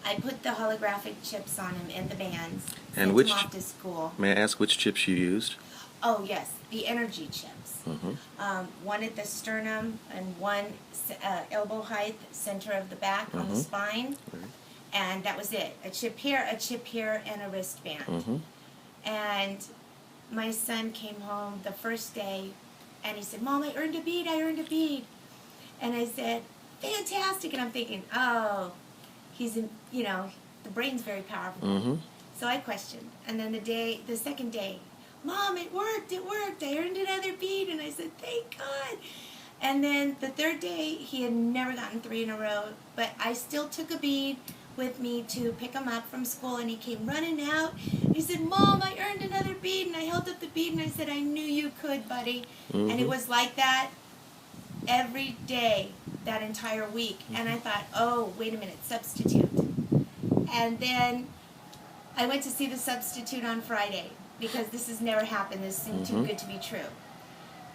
I put the holographic chips on him and the bands. And Sent which, him off to school. may I ask which chips you used? Oh yes, the energy chips. One at the sternum and one elbow height, center of the back on the spine, and that was it. A chip here, and a wristband. And my son came home the first day, and he said, "Mom, I earned a bead. I earned a bead." And I said, "Fantastic!" And I'm thinking, "Oh, he's in, the brain's very powerful." So I questioned, and then the second day, "Mom, it worked. I earned another bead." And I said, "Thank God." And then the third day, he had never gotten 3 in a row, but I still took a bead with me to pick him up from school, and he came running out. He said, "Mom, I earned another bead." And I held up the bead, and I said, "I knew you could, buddy." And it was like that every day that entire week. And I thought, oh, wait a minute, substitute. And then I went to see the substitute on Friday, because this has never happened. This seemed too good to be true.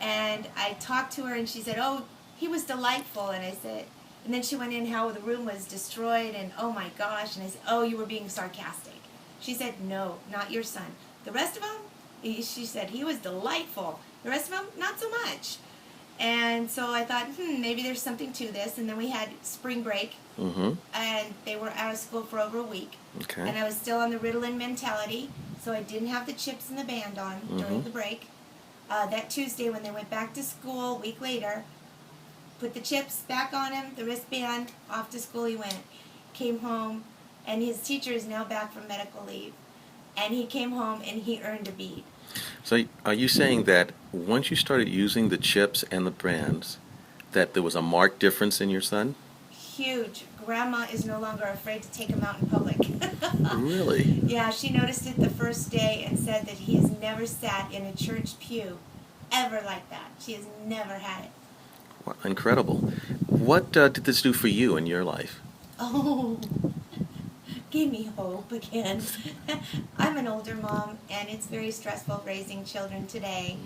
And I talked to her, and she said, "Oh, he was delightful." And I said, and then she went in how the room was destroyed, and oh my gosh. And I said, "Oh, you were being sarcastic." She said, "No, not your son. The rest of them," she said, "he was delightful. The rest of them, not so much." And so I thought, maybe there's something to this. And then we had spring break, and they were out of school for over a week. Okay. And I was still on the Ritalin mentality, so I didn't have the chips and the band on during the break. That Tuesday, when they went back to school, a week later, put the chips back on him, the wristband, off to school he went. Came home, and his teacher is now back from medical leave. And he came home, and he earned a bead. So are you saying that once you started using the chips and the brands, that there was a marked difference in your son? Huge. Grandma is no longer afraid to take him out in public. Really? Yeah, she noticed it the first day and said that he has never sat in a church pew ever like that. She has never had it. Wow, incredible. What did this do for you in your life? Oh, gave me hope again. I'm an older mom, and it's very stressful raising children today.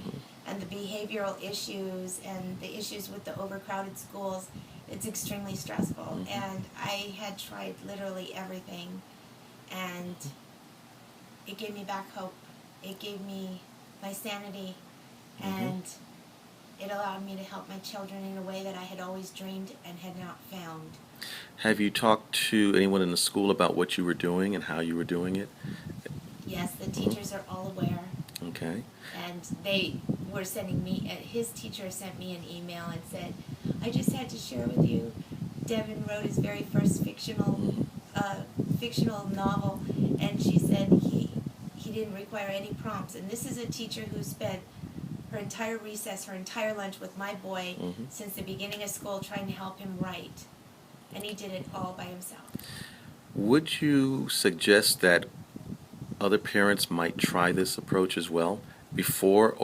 And the behavioral issues and the issues with the overcrowded schools, it's extremely stressful. And I had tried literally everything, and it gave me back hope. It gave me my sanity, and it allowed me to help my children in a way that I had always dreamed and had not found. Have you talked to anyone in the school about what you were doing and how you were doing it? Yes, the teachers are all aware. Okay. And they were sending me, his teacher sent me an email and said, "I just had to share with you, Devin wrote his very first fictional novel," and she said he didn't require any prompts. And this is a teacher who spent her entire recess, her entire lunch with my boy since the beginning of school, trying to help him write. And he did it all by himself. Would you suggest that other parents might try this approach as well before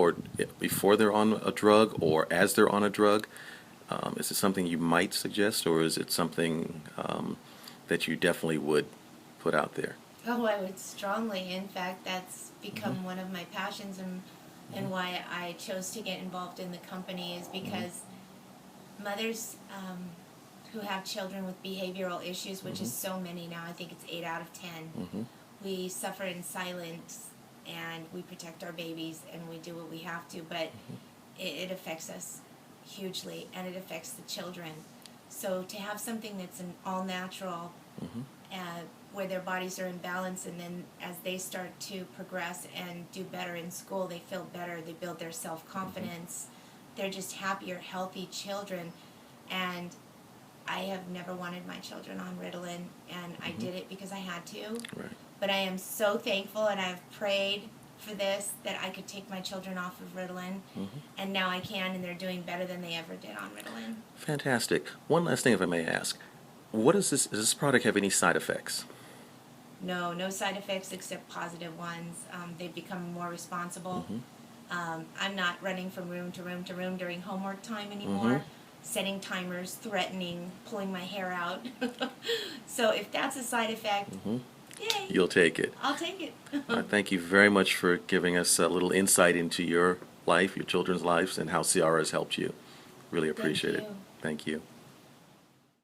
they're on a drug or as they're on a drug? Is it something you might suggest, or is it something that you definitely would put out there? Oh, I would strongly. In fact, that's become one of my passions, and why I chose to get involved in the company is because mothers who have children with behavioral issues, which is so many now, I think it's 8 out of 10, we suffer in silence, and we protect our babies, and we do what we have to, but it affects us hugely, and it affects the children. So to have something that's an all-natural, where their bodies are in balance, and then as they start to progress and do better in school, they feel better, they build their self-confidence, they're just happier, healthy children. And I have never wanted my children on Ritalin, and I did it because I had to. Right. But I am so thankful, and I've prayed for this, that I could take my children off of Ritalin, and now I can, and they're doing better than they ever did on Ritalin. Fantastic. One last thing, if I may ask. What is this? Does this product have any side effects? No side effects except positive ones. They've become more responsible. I'm not running from room to room to room during homework time anymore, setting timers, threatening, pulling my hair out. So if that's a side effect, yay. You'll take it. I'll take it. Thank you very much for giving us a little insight into your life, your children's lives, and how CieAura has helped you. Really appreciate it. Thank you.